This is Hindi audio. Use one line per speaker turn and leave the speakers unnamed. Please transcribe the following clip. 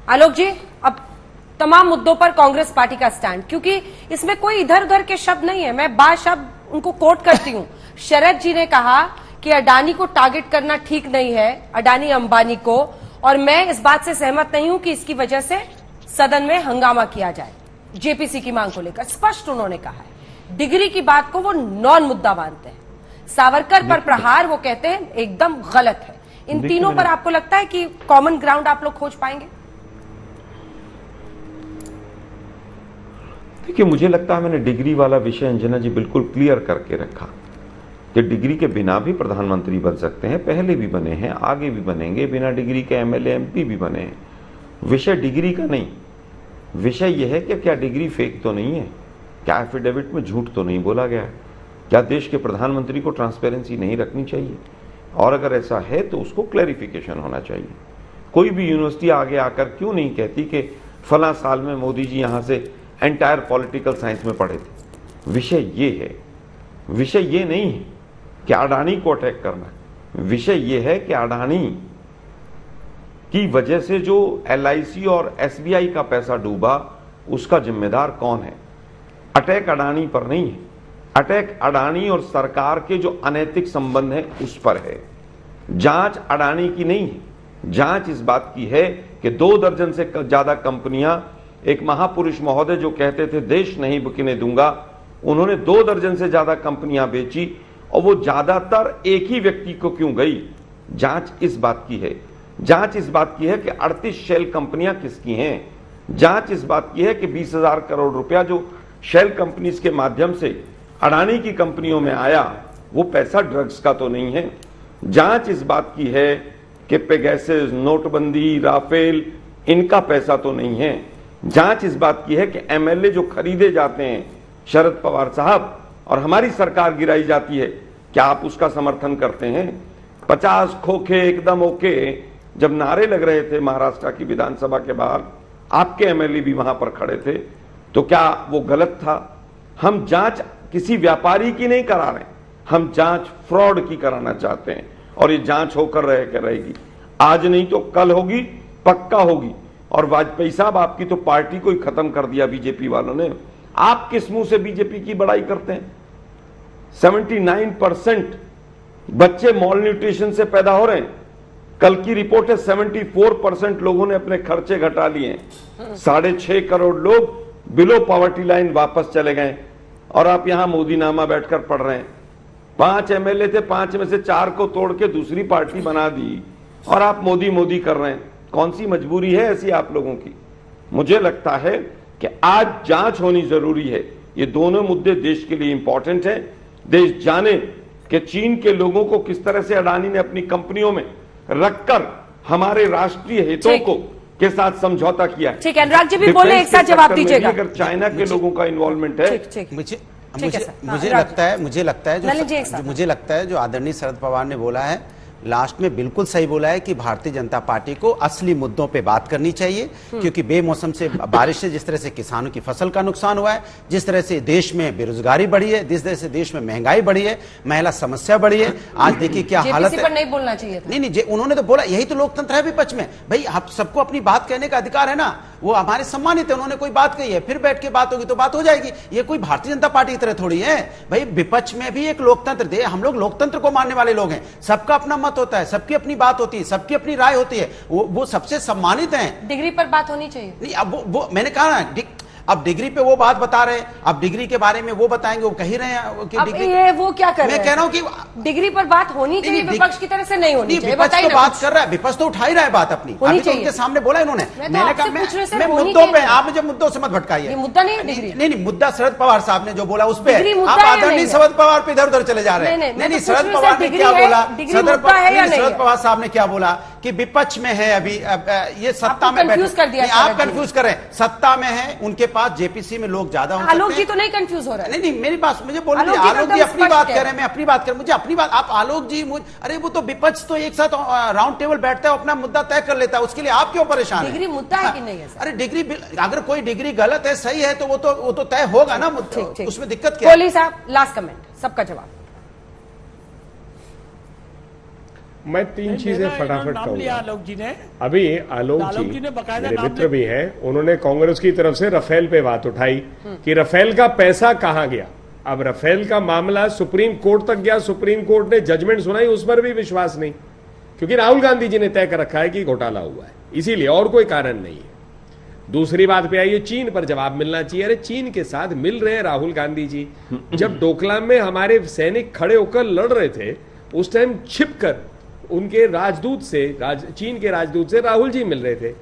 आलोक जी, अब तमाम मुद्दों पर कांग्रेस पार्टी का स्टैंड, क्योंकि इसमें कोई इधर उधर के शब्द नहीं है। मैं बाशब्द उनको कोट करती हूं। शरद जी ने कहा कि अडानी को टारगेट करना ठीक नहीं है, अडानी अंबानी को, और मैं इस बात से सहमत नहीं हूं कि इसकी वजह से सदन में हंगामा किया जाए। जेपीसी की मांग को लेकर स्पष्ट उन्होंने कहा है। डिग्री की बात को वो नॉन मुद्दा मानते हैं। सावरकर पर प्रहार वो कहते हैं एकदम गलत है। इन तीनों पर आपको लगता है कि कॉमन ग्राउंड आप लोग खोज पाएंगे?
देखिए, मुझे लगता है मैंने डिग्री वाला विषय अंजना जी बिल्कुल क्लियर करके रखा कि डिग्री के बिना भी प्रधानमंत्री बन सकते हैं, पहले भी बने हैं, आगे भी बनेंगे, बिना डिग्री के एमएलए एमपी भी बने हैं। विषय डिग्री का नहीं, विषय यह है कि क्या डिग्री फेक तो नहीं है, क्या एफिडेविट में झूठ तो नहीं बोला गया है, क्या देश के प्रधानमंत्री को ट्रांसपेरेंसी नहीं रखनी चाहिए, और अगर ऐसा है तो उसको क्लैरिफिकेशन होना चाहिए। कोई भी यूनिवर्सिटी आगे आकर क्यों नहीं कहती कि फला साल में मोदी जी यहां से एंटायर पॉलिटिकल साइंस में पढ़े थे। विषय ये है, विषय ये नहीं है कि अडानी को अटैक करना है। विषय ये है कि अडानी की वजह से जो एलआईसी और एसबीआई का पैसा डूबा, उसका जिम्मेदार कौन है। अटैक अडानी पर नहीं है, अटैक अडानी और सरकार के जो अनैतिक संबंध है उस पर है। जांच अडानी की नहीं है, जांच इस बात की है कि 2 दर्जन से ज्यादा कंपनियां, एक महापुरुष महोदय जो कहते थे देश नहीं बिकने दूंगा, उन्होंने 2 दर्जन से ज्यादा कंपनियां बेची, और वो ज्यादातर एक ही व्यक्ति को क्यों गई। जांच इस बात की है, जांच इस बात की है कि 38 शेल कंपनियां किसकी हैं। जांच इस बात की है कि 20,000 करोड़ रुपया जो शेल कंपनीज के माध्यम से अडानी की कंपनियों में आया, वो पैसा ड्रग्स का तो नहीं है। जांच इस बात की है कि पेगासस, नोटबंदी, राफेल, इनका पैसा तो नहीं है। जांच इस बात की है कि एमएलए जो खरीदे जाते हैं शरद पवार साहब, और हमारी सरकार गिराई जाती है, क्या आप उसका समर्थन करते हैं। 50 खोखे एकदम ओके जब नारे लग रहे थे महाराष्ट्र की विधानसभा के बाहर, आपके एमएलए भी वहां पर खड़े थे, तो क्या वो गलत था। हम जांच किसी व्यापारी की नहीं करा रहे, हम जांच फ्रॉड की कराना चाहते हैं, और ये जांच होकर रहेगी। आज नहीं तो कल होगी, पक्का होगी। और वाजपेयी साहब, आपकी तो पार्टी को ही खत्म कर दिया बीजेपी वालों ने। आप किस मुंह से बीजेपी की बड़ाई करते हैं। 79% बच्चे मॉल न्यूट्रिशन से पैदा हो रहे हैं। कल की रिपोर्ट है 74% लोगों ने अपने खर्चे घटा लिए हैं। 6.5 करोड़ लोग बिलो पॉवर्टी लाइन वापस चले गए, और आप यहां मोदीनामा बैठकर पढ़ रहे हैं। 5 एमएलए थे, 5 में से 4 को तोड़ के दूसरी पार्टी बना दी, और आप मोदी मोदी कर रहे हैं। कौन सी मजबूरी है ऐसी आप लोगों की। मुझे लगता है कि आज जांच होनी जरूरी है। ये दोनों मुद्दे देश के लिए इंपॉर्टेंट हैं। देश जाने कि चीन के लोगों को किस तरह से अडानी ने अपनी कंपनियों में रखकर हमारे राष्ट्रीय हितों को के साथ समझौता किया है।
ठीक है, अनुराग जी भी बोले, एक साथ जवाब दीजिएगा।
अगर चाइना के लोगों का इन्वॉल्वमेंट है,
मुझे लगता है जो आदरणीय शरद पवार ने बोला है लास्ट में बिल्कुल सही बोला है कि भारतीय जनता पार्टी को असली मुद्दों पे बात करनी चाहिए, क्योंकि बेमौसम से बारिश से जिस तरह से किसानों की फसल का नुकसान हुआ है, जिस तरह से देश में बेरोजगारी बढ़ी है, जिस तरह से देश में महंगाई बढ़ी है, महिला समस्या बढ़ी है, आज देखिए क्या हालत है।
पर नहीं बोलना चाहिए था।
नहीं, उन्होंने तो बोला, यही तो लोकतंत्र है विपक्ष में। भाई आप सबको अपनी बात कहने का अधिकार है ना, वो हमारे सम्मानित है, उन्होंने कोई बात कही है, फिर बैठ के बात होगी तो बात हो जाएगी। ये कोई भारतीय जनता पार्टी की तरह थोड़ी है भाई, विपक्ष में भी एक लोकतंत्र दे। हम लोग लोकतंत्र को मानने वाले लोग हैं, सबका अपना मत होता है, सबकी अपनी बात होती है, सबकी अपनी राय होती है, वो सबसे सम्मानित हैं।
डिग्री पर बात होनी चाहिए।
नहीं, अब वो मैंने कहा ना, अब डिग्री पे वो बात बता रहे हैं, अब डिग्री के बारे में वो बताएंगे, वो कह रहे हैं कि डिग्री,
ये वो क्या कर रहे हैं?
मैं कह रहा हूं कि
डिग्री पर बात होनी चाहिए, विपक्ष की तरह से नहीं होनी चाहिए।
विपक्ष तो बात कर रहा है, विपक्ष तो उठा ही रहा है बात अपनी, अभी तो उनके सामने बोला इन्होंने। मैंने कहा मैं मुद्दों पे, आप मुझे मुद्दों से मत भटकाइए।
मुद्दा नहीं डिग्री,
नहीं, मुद्दा शरद पवार साहब ने जो बोला उस पर आप आदरणीय शरद पवार पे इधर उधर चले जा रहे हैं। नहीं, शरद पवार ने क्या बोला, शरद पवार साहब ने क्या बोला कि विपक्ष में है अभी, ये सत्ता में बैठे, आप कंफ्यूज कर रहे हैं। सत्ता में है, उनके पास जेपीसी में लोग ज्यादा हो सकते हैं।
आलोक जी तो नहीं कंफ्यूज हो रहा है।
नहीं, मेरी बात मुझे बोलने दीजिए। आलोक जी अपनी बात कर रहे हैं, मैं अपनी बात कर, मुझे अपनी बात, आप आलोक जी अरे वो तो विपक्ष तो एक साथ राउंड टेबल बैठता है, अपना मुद्दा तय कर लेता है, उसके लिए आप क्यों परेशान हैं?
डिग्री मुद्दा है कि नहीं है?
अरे डिग्री, अगर कोई डिग्री गलत है सही है तो वो तो तय होगा ना, उसमें दिक्कत क्या है?
कोहली साहब लास्ट कमेंट, सबका जवाब।
मैं तीन चीजें फटाफट
नाम लिया
कहूंगा।
आलोक जी ने।
अभी आलोक
आलोक जी ने
जी
बकायदा
मेरे
नाम
मित्र भी हैं, उन्होंने कांग्रेस की तरफ से राफेल पे बात उठाई कि राफेल का पैसा कहां गया। अब राफेल का मामला सुप्रीम कोर्ट तक गया, सुप्रीम कोर्ट ने जजमेंट सुनाई, उस पर भी विश्वास नहीं, क्योंकि राहुल गांधी जी ने तय कर रखा है कि घोटाला हुआ है, इसीलिए, और कोई कारण नहीं है। दूसरी बात पे आइए, चीन पर जवाब मिलना चाहिए। अरे चीन के साथ मिल रहे हैं राहुल गांधी जी। जब डोकलाम में हमारे सैनिक खड़े होकर लड़ रहे थे, उस टाइम छिपकर उनके राजदूत से, चीन के राजदूत से राहुल जी मिल रहे थे।